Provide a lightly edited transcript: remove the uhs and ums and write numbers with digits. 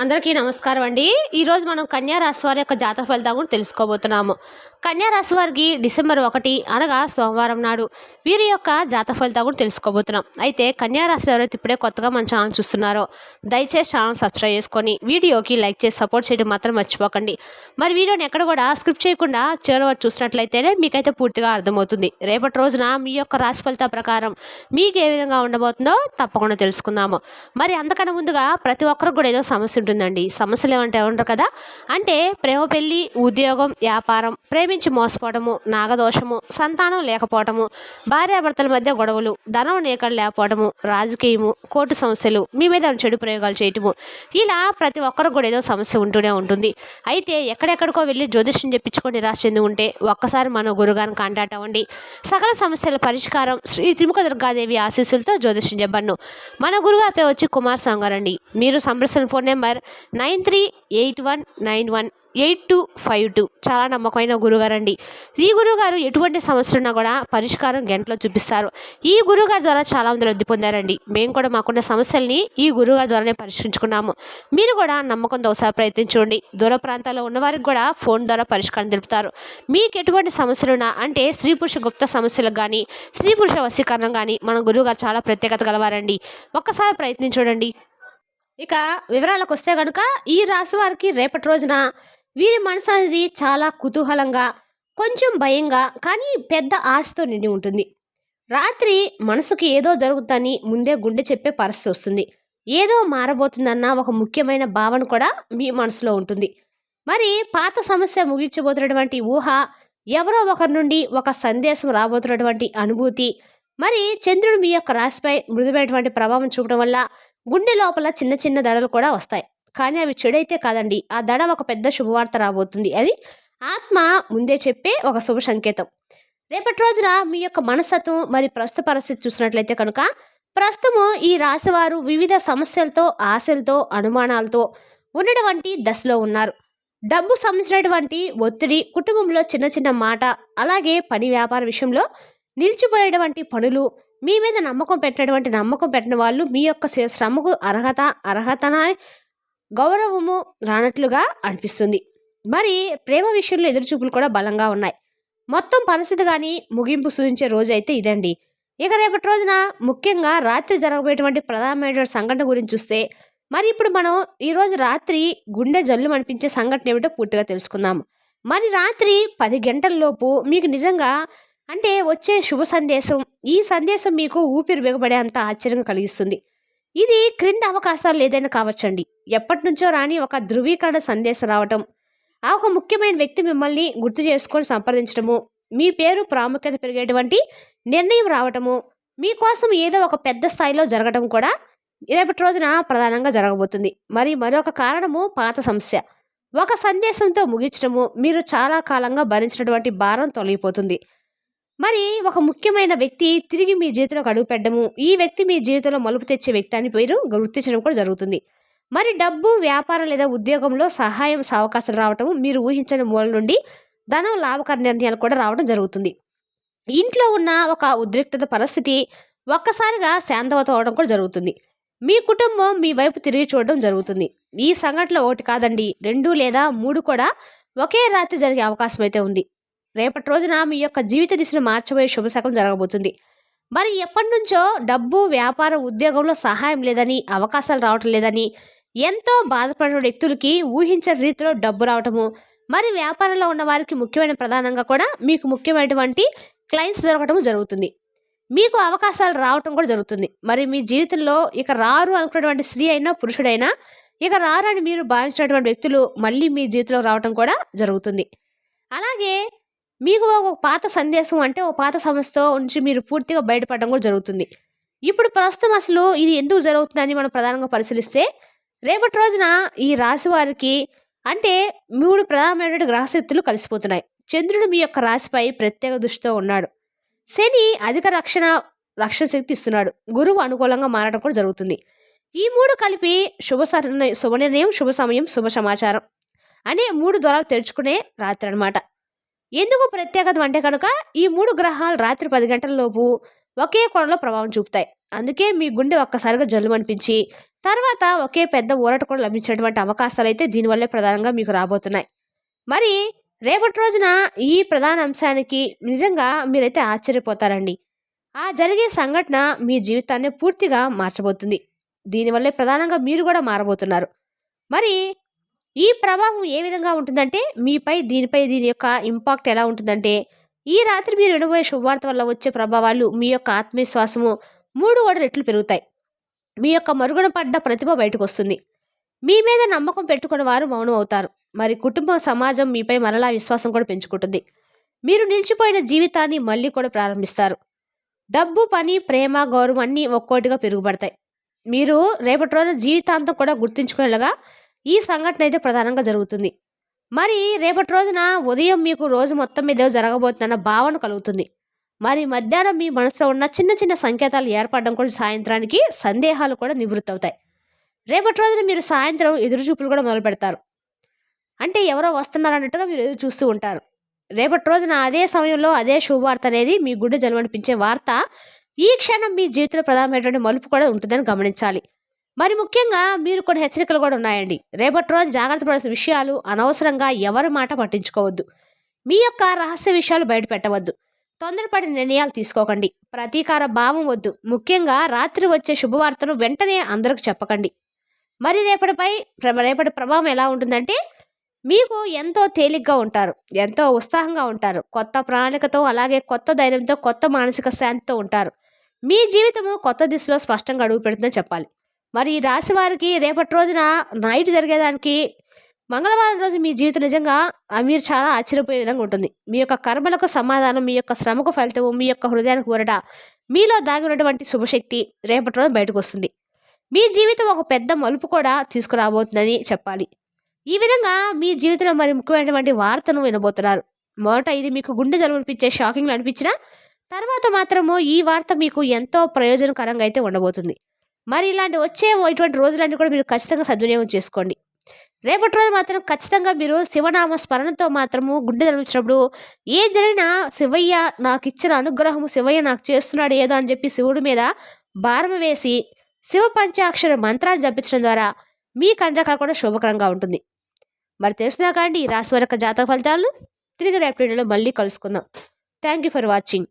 అందరికీ నమస్కారం అండి. ఈరోజు మనం కన్యా రాశి వారి యొక్క జాతక ఫలితాలు కూడా తెలుసుకోబోతున్నాము. కన్యా రాశి వారికి డిసెంబర్ 1 అనగా సోమవారం నాడు వీరి యొక్క జాతక ఫలితాలు కూడా తెలుసుకోబోతున్నాం. అయితే కన్యా రాశి ఎవరైతే ఇప్పుడే కొత్తగా మన ఛానల్ చూస్తున్నారో దయచేసి ఛానల్ సబ్స్క్రైబ్ చేసుకొని వీడియోకి లైక్ చేసి సపోర్ట్ చేయడం మాత్రం మర్చిపోకండి. మరి వీడియోని ఎక్కడ కూడా స్క్రిప్ట్ చేయకుండా చివరి వరకు చూసినట్లయితేనే మీకైతే పూర్తిగా అర్థమవుతుంది. రేపటి రోజున మీ యొక్క రాశి ఫలితాల ప్రకారం మీకు ఏ విధంగా ఉండబోతుందో తప్పకుండా తెలుసుకుందాము. మరి అంతకన్నా ముందుగా ప్రతి ఒక్కరికి కూడా ఏదో సమస్య ఉంటుందండి. సమస్యలు ఏమంటే ఉంటారు కదా, అంటే ప్రేమ, పెళ్లి, ఉద్యోగం, వ్యాపారం, ప్రేమించి మోసపోవడము, నాగదోషము, సంతానం లేకపోవడము, భార్యాభర్తల మధ్య గొడవలు, ధనం నేకలు లేకపోవడము, రాజకీయము, కోర్టు సమస్యలు, మీ మీద చెడు ప్రయోగాలు చేయటము, ఇలా ప్రతి ఒక్కరికి కూడా ఏదో సమస్య ఉంటూనే ఉంటుంది. అయితే ఎక్కడెక్కడికో వెళ్ళి జ్యోతిష్యం చెప్పించుకొని నిరాశ చెంది ఉంటే ఒక్కసారి మన గురుగారిని కాంటాక్ట్ అవ్వండి. సకల సమస్యల పరిష్కారం శ్రీ త్రిముఖ దుర్గాదేవి ఆశీస్సులతో జ్యోతిష్యం చెప్పను. మన గురుగారి పేరు వచ్చి కుమార్ సంగారండి. మీరు సంప్రదించిన ఫోన్ నెంబర్ 9381918252. చాలా నమ్మకమైన గురుగారండి. ఈ గురువుగారు ఎటువంటి సమస్య ఉన్నా కూడా పరిష్కారం గంటలో చూపిస్తారు. ఈ గురువుగారి ద్వారా చాలా మంది లబ్ధి పొందారండి. మేము కూడా మాకున్న సమస్యల్ని ఈ గురువుగారి ద్వారానే పరిష్కరించుకున్నాము. మీరు కూడా నమ్మకంతో ఒకసారి ప్రయత్నించండి. దూర ప్రాంతాల్లో ఉన్నవారికి కూడా ఫోన్ ద్వారా పరిష్కారం తెలుపుతారు. మీకు ఎటువంటి సమస్యలున్నా, అంటే స్త్రీ పురుష గుప్త సమస్యలకు కానీ, స్త్రీ పురుష వశీకరణం కానీ మన గురువుగారు చాలా ప్రత్యేకత గలవారండి. ఒక్కసారి ప్రయత్నించండి. ఇక వివరాలకు వస్తే కనుక ఈ రాశి వారికి రేపటి రోజున వీరి మనసు అనేది చాలా కుతూహలంగా, కొంచెం భయంగా, కానీ పెద్ద ఆశతో నిండి ఉంటుంది. రాత్రి మనసుకి ఏదో జరుగుతుందని ముందే గుండె చెప్పే పరిస్థితి వస్తుంది. ఏదో మారబోతుందన్న ఒక ముఖ్యమైన భావన కూడా మీ మనసులో ఉంటుంది. మరి పాత సమస్య ముగించబోతున్నటువంటి ఊహ, ఎవరో ఒకరి నుండి ఒక సందేశం రాబోతున్నటువంటి అనుభూతి, మరి చంద్రుడు మీ యొక్క రాశిపై మృదువైనటువంటి ప్రభావం చూపడం వల్ల గుండె లోపల చిన్న చిన్న దడలు కూడా వస్తాయి. కానీ అవి చెడైతే కాదండి, ఆ దడ ఒక పెద్ద శుభవార్త రాబోతుంది. అది ఆత్మ ముందే చెప్పే ఒక శుభ సంకేతం. రేపటి రోజున మీ యొక్క మనస్తత్వం మరి ప్రస్తుత పరిస్థితి చూసినట్లయితే కనుక, ప్రస్తుతము ఈ రాశివారు వివిధ సమస్యలతో, ఆశలతో, అనుమానాలతో ఉన్నటువంటి దశలో ఉన్నారు. డబ్బు సంబంధించినటువంటి ఒత్తిడి, కుటుంబంలో చిన్న చిన్న మాట, అలాగే పని వ్యాపార విషయంలో నిలిచిపోయేటువంటి పనులు, మీ మీద నమ్మకం పెట్టిన వాళ్ళు మీ యొక్క శ్రమకు అర్హతన గౌరవము రానట్లుగా అనిపిస్తుంది. మరి ప్రేమ విషయంలో ఎదురుచూపులు కూడా బలంగా ఉన్నాయి. మొత్తం పరిస్థితి కానీ ముగింపు సూచించే రోజు అయితే ఇదండి. ఇక రేపటి రోజున ముఖ్యంగా రాత్రి జరగబోయేటువంటి ప్రధానమైనటువంటి సంఘటన గురించి చూస్తే, మరి ఇప్పుడు మనం ఈరోజు రాత్రి గుండె జల్లు అనిపించే సంఘటన ఏమిటో పూర్తిగా తెలుసుకుందాము. మరి రాత్రి 10 గంటలలోపు మీకు నిజంగా అంటే వచ్చే శుభ సందేశం, ఈ సందేశం మీకు ఊపిరి బిగబడే అంత ఆశ్చర్యం కలిగిస్తుంది. ఇది క్రింద అవకాశాలు ఏదైనా కావచ్చండి. ఎప్పటి నుంచో రాని ఒక ధృవీకరణ సందేశం రావటం, ఆ ఒక ముఖ్యమైన వ్యక్తి మిమ్మల్ని గుర్తు చేసుకొని సంప్రదించడము, మీ పేరు ప్రాముఖ్యత పెరిగేటువంటి నిర్ణయం రావటము, మీకోసం ఏదో ఒక పెద్ద స్థాయిలో జరగటం కూడా రేపటి రోజున ప్రధానంగా జరగబోతుంది. మరి మరొక కారణము పాత సమస్య ఒక సందేశంతో ముగించడము, మీరు చాలా కాలంగా భరించినటువంటి భారం తొలగిపోతుంది. మరి ఒక ముఖ్యమైన వ్యక్తి తిరిగి మీ జీవితంలోకి అడుగుపెట్టడము, ఈ వ్యక్తి మీ జీవితంలో మలుపు తెచ్చే వ్యక్తి అని పేరు గుర్తించడం కూడా జరుగుతుంది. మరి డబ్బు, వ్యాపారం లేదా ఉద్యోగంలో సహాయం అవకాశాలు రావటం, మీరు ఊహించని మూల నుండి ధనం, లాభకర నిర్ణయాలు కూడా రావడం జరుగుతుంది. ఇంట్లో ఉన్న ఒక ఉద్రిక్తత పరిస్థితి ఒక్కసారిగా శాంతవతం అవడం కూడా జరుగుతుంది. మీ కుటుంబం మీ వైపు తిరిగి చూడడం జరుగుతుంది. ఈ సంఘటనలో 1 కాదండి, 2 లేదా 3 కూడా ఒకే రాత్రి జరిగే అవకాశం అయితే ఉంది. రేపటి రోజున మీ యొక్క జీవిత దిశను మార్చబోయే శుభశకం జరగబోతుంది. మరి ఎప్పటి నుంచో డబ్బు, వ్యాపారం, ఉద్యోగంలో సహాయం లేదని, అవకాశాలు రావటం లేదని ఎంతో బాధపడిన వ్యక్తులకి ఊహించని రీతిలో డబ్బు రావటము, మరి వ్యాపారంలో ఉన్న వారికి ముఖ్యమైన ప్రధానంగా కూడా మీకు ముఖ్యమైనటువంటి క్లయింట్స్ దొరకటం జరుగుతుంది. మీకు అవకాశాలు రావటం కూడా జరుగుతుంది. మరి మీ జీవితంలో ఇక రారు అనుకున్నటువంటి స్త్రీ అయినా, పురుషుడైనా ఇక రారు అని మీరు భావించినటువంటి వ్యక్తులు మళ్ళీ మీ జీవితంలో రావటం కూడా జరుగుతుంది. అలాగే మీకు ఒక పాత సందేశం, అంటే ఒక పాత సమస్యతో నుంచి మీరు పూర్తిగా బయటపడడం కూడా జరుగుతుంది. ఇప్పుడు ప్రస్తుతం అసలు ఇది ఎందుకు జరుగుతుందని మనం ప్రధానంగా పరిశీలిస్తే, రేపటి రోజున ఈ రాశి వారికి అంటే 3 ప్రధానమైనటువంటి గ్రహశక్తులు కలిసిపోతున్నాయి. చంద్రుడు మీ యొక్క రాశిపై ప్రత్యేక దృష్టితో ఉన్నాడు. శని అధిక రక్షణ శక్తి ఇస్తున్నాడు. గురువు అనుకూలంగా మారడం కూడా జరుగుతుంది. ఈ 3 కలిపి శుభ నిర్ణయం, శుభ సమయం, శుభ సమాచారం అనే 3 ద్వారాలు తెరుచుకునే రాత్రి అనమాట. ఎందుకు ప్రత్యేకత అంటే కనుక, ఈ 3 గ్రహాలు రాత్రి 10 గంటల లోపు ఒకే కోణంలో ప్రభావం చూపుతాయి. అందుకే మీ గుండె ఒక్కసారిగా జల్లుమనిపించి తర్వాత ఒకే పెద్ద ఊరట కూడా లభించినటువంటి అవకాశాలైతే దీనివల్లే ప్రధానంగా మీకు రాబోతున్నాయి. మరి రేపటి రోజున ఈ ప్రధాన అంశానికి నిజంగా మీరైతే ఆశ్చర్యపోతారండి. ఆ జరిగే సంఘటన మీ జీవితాన్ని పూర్తిగా మార్చబోతుంది. దీనివల్లే ప్రధానంగా మీరు కూడా మారబోతున్నారు. మరి ఈ ప్రభావం ఏ విధంగా ఉంటుందంటే దీనిపై దీని యొక్క ఇంపాక్ట్ ఎలా ఉంటుందంటే, ఈ రాత్రి మీరు వినబోయే శుభవార్త వల్ల వచ్చే ప్రభావాలు మీ యొక్క ఆత్మవిశ్వాసము 3 కూడా రెట్లు పెరుగుతాయి. మీ యొక్క మరుగున పడ్డ ప్రతిభ బయటకొస్తుంది. మీ మీద నమ్మకం పెట్టుకున్న వారు మౌనం అవుతారు. మరి కుటుంబం, సమాజం మీపై మరలా విశ్వాసం కూడా పెంచుకుంటుంది. మీరు నిలిచిపోయిన జీవితాన్ని మళ్ళీ కూడా ప్రారంభిస్తారు. డబ్బు, పని, ప్రేమ, గౌరవం అన్నీ ఒక్కోటిగా పెరుగుపడతాయి. మీరు రేపటి రోజున జీవితాంతం కూడా గుర్తుంచుకునేలాగా ఈ సంఘటన అయితే ప్రధానంగా జరుగుతుంది. మరి రేపటి రోజున ఉదయం మీకు రోజు మొత్తం మీద ఏదో జరగబోతుందన్న భావన కలుగుతుంది. మరి మధ్యాహ్నం మీ మనసులో ఉన్న చిన్న చిన్న సంకేతాలు ఏర్పడడం కూడా సాయంత్రానికి సందేహాలు కూడా నివృత్తి అవుతాయి. రేపటి రోజున మీరు సాయంత్రం ఎదురుచూపులు కూడా మొదలు పెడతారు. అంటే ఎవరో వస్తున్నారు అన్నట్టుగా మీరు ఎదురు చూస్తూ ఉంటారు. రేపటి రోజున అదే సమయంలో అదే శుభవార్త అనేది మీ గుండె జలవనిపించే వార్త ఈ క్షణం మీ జీవితంలో ప్రధానమైనటువంటి మలుపు కూడా ఉంటుందని గమనించాలి. మరి ముఖ్యంగా మీరు కొన్ని హెచ్చరికలు కూడా ఉన్నాయండి. రేపటి రోజు జాగ్రత్త పడాల్సిన విషయాలు: అనవసరంగా ఎవరి మాట పట్టించుకోవద్దు. మీ యొక్క రహస్య విషయాలు బయట పెట్టవద్దు. తొందరపడి నిర్ణయాలు తీసుకోకండి. ప్రతీకార భావం వద్దు. ముఖ్యంగా రాత్రి వచ్చే శుభవార్తను వెంటనే అందరికి చెప్పకండి. మరి రేపటి ప్రభావం ఎలా ఉంటుందంటే, మీకు ఎంతో తేలిగ్గా ఉంటారు. ఎంతో ఉత్సాహంగా ఉంటారు. కొత్త ప్రణాళికతో, అలాగే కొత్త ధైర్యంతో, కొత్త మానసిక శాంతితో ఉంటారు. మీ జీవితము కొత్త దిశలో స్పష్టంగా అడుగు పెడుతుందని చెప్పాలి. మరి ఈ రాశి వారికి రేపటి రోజున నైట్ జరిగేదానికి మంగళవారం రోజు మీ జీవితం నిజంగా మీరు చాలా ఆశ్చర్యపోయే విధంగా ఉంటుంది. మీ యొక్క కర్మలకు సమాధానం, మీ యొక్క శ్రమకు ఫలితం, మీ యొక్క హృదయానికి ఊరట, మీలో దాగి ఉన్నటువంటి శుభశక్తి రేపటి రోజు బయటకు వస్తుంది. మీ జీవితం ఒక పెద్ద మలుపు కూడా తీసుకురాబోతుందని చెప్పాలి. ఈ విధంగా మీ జీవితంలో మరి ముఖ్యమైనటువంటి వార్తను వినబోతున్నారు. మొదట ఇది మీకు గుండె జలుబనిపించే షాకింగ్లు అనిపించినా, తర్వాత మాత్రము ఈ వార్త మీకు ఎంతో ప్రయోజనకరంగా అయితే ఉండబోతుంది. మరి ఇటువంటి రోజులన్నీ కూడా మీరు ఖచ్చితంగా సద్వినియోగం చేసుకోండి. రేపటి రోజు మాత్రం ఖచ్చితంగా మీరు శివనామ స్మరణతో మాత్రము గుండె జలుబించినప్పుడు ఏ జరిగినా శివయ్య నాకు ఇచ్చిన అనుగ్రహము, శివయ్య నాకు చేస్తున్నాడు ఏదో అని చెప్పి శివుడి మీద భారం వేసి శివ పంచాక్షర మంత్రాన్ని జపించడం ద్వారా మీ కండ్రకాల కూడా శుభకరంగా ఉంటుంది. మరి తెలుసుదా కాండి ఈ రాశి వారి యొక్క జాతక ఫలితాలను? తిరిగి రేపటి వీడియోలో మళ్ళీ కలుసుకుందాం. Thank you for watching.